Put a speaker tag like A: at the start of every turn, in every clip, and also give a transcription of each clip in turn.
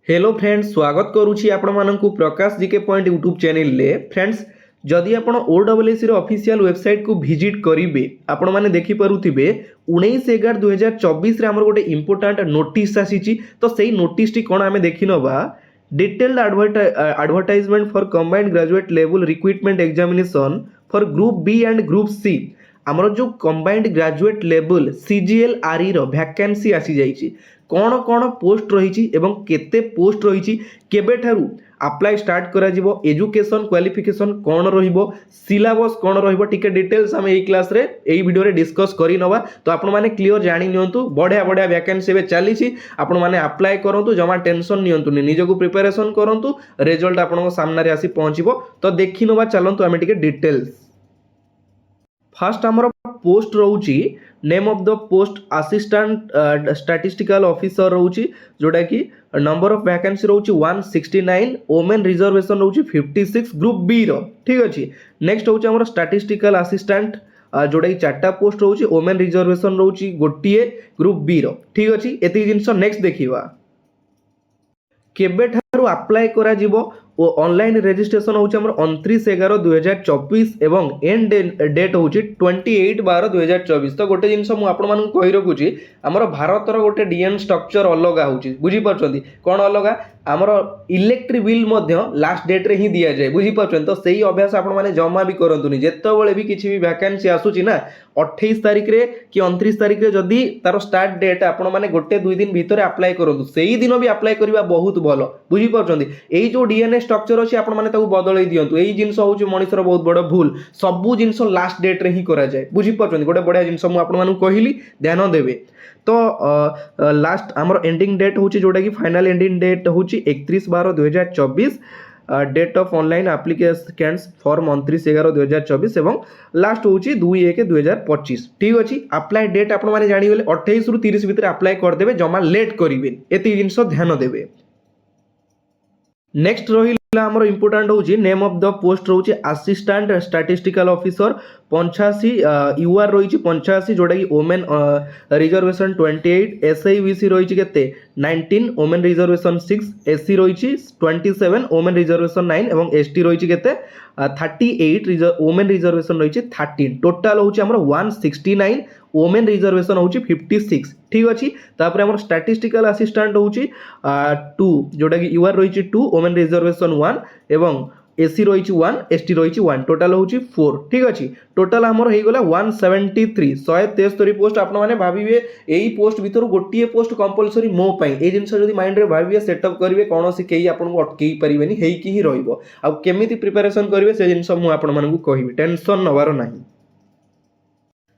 A: Hello friends, स्वागत करुछि आपण माननकु प्रकाश GK point YouTube channel ले। फ्रेंड्स, जदि आपण ओडब्ल्यूएससी रो ऑफिशियल वेबसाइट को विजिट करिवे आपण माने देखि परुथिबे 19/11/2024 रे हमर गोटे इंपोर्टेंट नोटिस आसीची। तो सेही नोटिस टी कोन हमें देखि नबा detailed advertisement for combined graduate level recruitment examination for group B and group C. आमर जो कंबाइंड ग्रेजुएट लेवल सीजीएल आरई रो वैकेंसी आसी जाइछि। कौन कौन पोस्ट रही एवं केते पोस्ट रही केबे ठारू अप्लाई स्टार्ट करा जिवो, एजुकेशन क्वालिफिकेशन कौन रहिबो, सिलेबस कौन रहिबो, टिके डिटेल्स हम एई क्लास रे एई वीडियो रे डिस्कस करी नवा। तो आपण माने क्लियर जानि नियंतु, बढ़िया बढ़िया वैकेंसी बे चली छी। आपण माने अप्लाई करंतु, जमा टेंशन नियंतु नि, निजको प्रिपरेशन करंतु, रिजल्ट आपनको सामने रे आसी पहुंचीबो। तो देखि नवा, चलंतु आमे टिके डिटेल्स। फर्स्ट हमर पोस्ट रहउची name of the post assistant statistical officer रहउची, जोटा कि नंबर ऑफ वैकेंसी रहउची 169, वुमेन रिजर्वेशन रहउची 56 ग्रुप बी रो। ठीक अछि। नेक्स्ट होउची हमर स्टैटिस्टिकल असिस्टेंट, जोटा कि 4टा पोस्ट रहउची, वुमेन रिजर्वेशन रहउची गोटिए ग्रुप बी रो। ठीक अछि। एति जिंस नेक्स्ट देखिबा केबे ठारू अप्लाई करा जिवो। ऑनलाइन रजिस्ट्रेशन होउची हमर 29/11/2024 एवं एंड डेट होउची 28/12/2024। तो गोटे जिंस मु आपण मानन कहि रखुची, हमर भारत रो गोटे डीएन स्ट्रक्चर अलगा होउची। बुझी परछंती कोन अलगा? हमर इलेक्ट्रिक बिल मध्य लास्ट डेट रे ही दिया जाय। बुझी परछन? तो सेही अभ्यास आपण माने जमा भी करंतुनी। जेतेबेले भी किछि भी वैकेंसी आसुची ना 28 तारिख रे कि 29 तारिख रे जदी तारो स्टार्ट डेट आपण माने गोटे 2 दिन भीतर अप्लाई करंतु। सेही दिन भी अप्लाई करबा बहुत भलो। बुझी परछंती? एई जो डीएनए स्ट्रक्चर अछि आपण माने ताकू बदलै दियंतु। एई जिंस होउची मनुष्यर बहुत बड़ भूल। सबु जिंस लास्ट डेट रे ही करा जाय। बुझी परछंती? गोटे बढ़िया जिंस मु आपण मानू कहिली, ध्यान देबे। तो लास्ट हमर एंडिंग डेट होउची, जोटा कि फाइनल एंडिंग डेट होउची 31/12/2024। Date of online applications form 29/11/2024 एवं लास्ट होउची 2/1/2025। ठीक अछि। अप्लाई डेट आपण माने जानि गेले 28 रु 30 भीतर अप्लाई कर देबे, जमा लेट करिवे। एति जिंस ध्यान देबे। नेक्स्ट रहिला हमर इंपोर्टेंट होउची नेम ऑफ द पोस्ट रहउची असिस्टेंट स्टैटिस्टिकल ऑफिसर 85, यूआर रहिची 85, जोटा कि वुमेन रिजर्वेशन 28, एसआईबीसी रहिची केते 19, वुमेन रिजर्वेशन 6, एससी रहिची 27, वुमेन रिजर्वेशन 9 एवं एसटी रहिची केते 38, वुमेन रिजर्वेशन रहिची 13। टोटल होउची हमर 169, वुमेन रिजर्वेशन होउची 56। ठीक अछि। तापर हमर स्टैटिस्टिकल असिस्टेंट होउची 2, जोटा कि यूआर रहिची 2, वुमेन रिजर्वेशन 1 एवं एससी रहिची 1, एसटी रहिची 1, टोटल होउची 4। ठीक अछि। टोटल हमर हे गेला 173 173 पोस्ट। आपण माने भाबिबे एई पोस्ट भीतर गोटिए पोस्ट कंपलसरी मो पई। ए जिंस जदी माइंड रे भाबिबे सेटअप करिवे, कोनोसी केही आपन को अटकेई परिबेनी, हेई की ही रहिबो। आ केमिति प्रिपरेशन करिवे से जिंस मु आपण मानकु कहिबे, टेंशन नवारो नाही।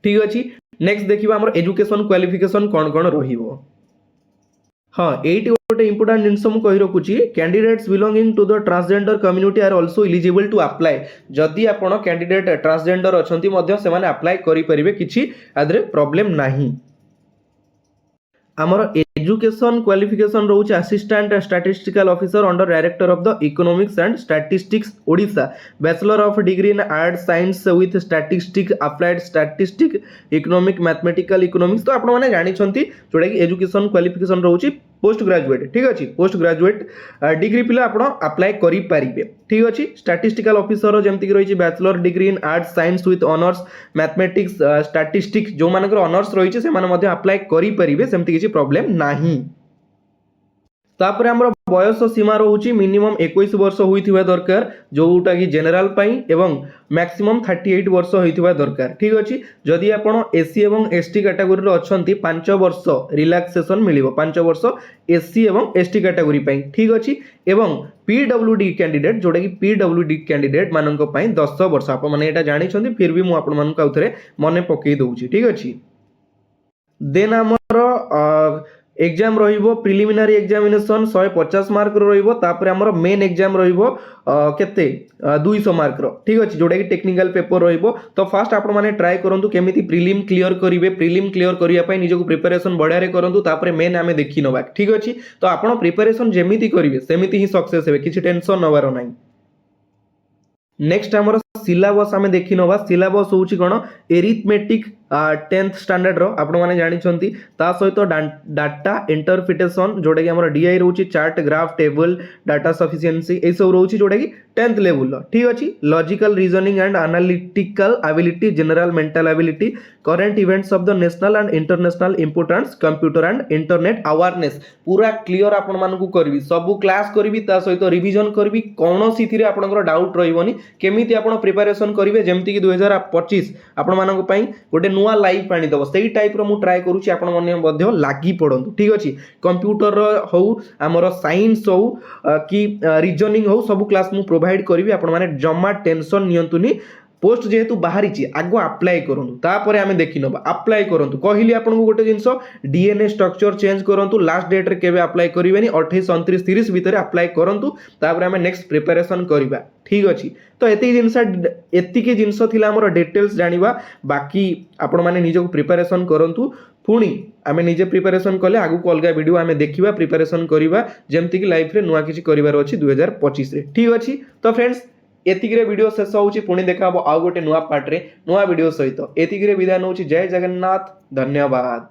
A: ठीक अछि। नेक्स्ट देखिबा हमर एजुकेशन क्वालिफिकेशन कोन कोन रहिबो। हाँ, एट गोटे इंपोर्टेंट जिनस मु कहि रखुची, candidates belonging to the transgender community are also eligible to apply. जदि आपण कैंडिडेट ट्रांसजेंडर अछंती मध्य से माने अप्लाई करि परिबे, किछि आदरे प्रॉब्लम नाही। हमर एजुकेशन क्वालिफिकेशन रहउची assistant statistical officer under director of the economics and statistics Odisha, bachelor of degree in art science with statistics applied statistics economic mathematical economics. तो आपण माने जानि छंती, जोटा कि एजुकेशन क्वालिफिकेशन रहउची पोस्ट ग्रेजुएट। ठीक अछि। पोस्ट ग्रेजुएट डिग्री पिला आपण अप्लाई करि परिबे। ठीक अछि। स्टैटिस्टिकल ऑफिसर जेमति कि रहिछि bachelor degree in art science with honours mathematics statistics, जो मानकर ऑनर्स रहिछि से माने मध्ये अप्लाई करि परिबे, सेमति किछि प्रॉब्लम नाही। तापर हमर बयस सीमा रहउची मिनिमम 21 वर्ष होइथिबा दरकार, जोटा कि जनरल पई एवं मैक्सिमम 38 वर्ष होइथिबा दरकार। ठीक अछि। जदि आपण एससी एवं एसटी कैटेगरी रो अछंती 5 वर्ष रिलैक्सेशन मिलिबो, 5 वर्ष एससी एवं एसटी कैटेगरी पई। ठीक अछि। एवं पीडब्ल्यूडी कैंडिडेट, जोटा कि पीडब्ल्यूडी कैंडिडेट माननक पई 10 वर्ष। आपण माने एटा जानि छंती, फिर भी मु आपण मानक आउथरे मने पकई दउची। ठीक अछि। देन हमर एग्जाम रहिबो प्रिलिमिनरी एग्जामिनेशन 150 मार्क रो रहिबो। तापर हमर मेन एग्जाम रहिबो केते 200 मार्क रो। ठीक अछि। जोटा कि टेक्निकल पेपर रहिबो। तो फास्ट आपण माने ट्राई करंतु केमिति प्रिलिम क्लियर करिवे। प्रिलिम क्लियर करिया पई निजको प्रिपरेशन बढ़िया रे करंतु, तापर मेन आमे देखि नबा। ठीक अछि। तो आपण प्रिपरेशन जेमिति करिवे सेमिति ही सक्सेस हेबे, किछि टेंशन नबारो नाही। नेक्स्ट हमर सिलेबस आमे देखि नबा। सिलेबस होउची कोन, एरिथमेटिक टेन्थ स्टैंडर्ड आपण मैंने जानी ता सहित डाटा इंटरप्रिटेशन जोटा कि आम डीआई रोचे chart graph table data sufficiency ये सब रोचे जोटा कि 10th लेवल ठीक अच्छे logical reasoning and analytical ability general mental ability current events of the national and international importance computer and internet awareness पूरा क्लियर आपण मानकू करबी सब क्लास करबी ता सहित रिवीजन करबी कोनोसी थिरे आपनकर डाउट रहइबनी केमिति आपण प्रिपरेशन करिवे जेमति कि 2025 आपण मानक पई गोटे नुवा लाइव पानी दबो सेही टाइप रो मु ट्राई करूची आपण माने मध्ये लागी पडंतु ठीक अछि कंप्यूटर हो हमर साइंस हो कि रीजनिंग हो सब क्लास मु प्रोवाइड करिवि आपण माने जम्मा टेंशन नियंतुनी पोस्ट जेहेतु बाहरी आगो अप्लाई करूँ तापर आम देखी ना अप्लाई करूँ कहली आपको गोटे जिनस डीएनए स्ट्रक्चर चेंज करूँ लास्ट डेट रे केबे अप्लाई करेंगे 28 29 30 भितर अप्लाई करूँ तापर आम नेक्स्ट प्रिपरेशन करवा ठीक अच्छे तो एतिकी जिनस थिला हमर डिटेल्स जानिबा बाकी आपण माने निजको प्रिपरेशन करूँ पुणी आम निजे प्रिपरेशन कले आगु अलग वीडियो आम देखा प्रिपरेशन करवा जमती कि लाइफ रे नुआ किछि करिवार अछि 2025 रे ठीक अच्छे तो फ्रेंड्स एतिकिरे वीडियो शेष होउछि पुणी देखा आउ गोटे नुआ पार्ट रे नुआ वीडियो सहित एतिकिरे विदाय नउछि जय जगन्नाथ धन्यवाद।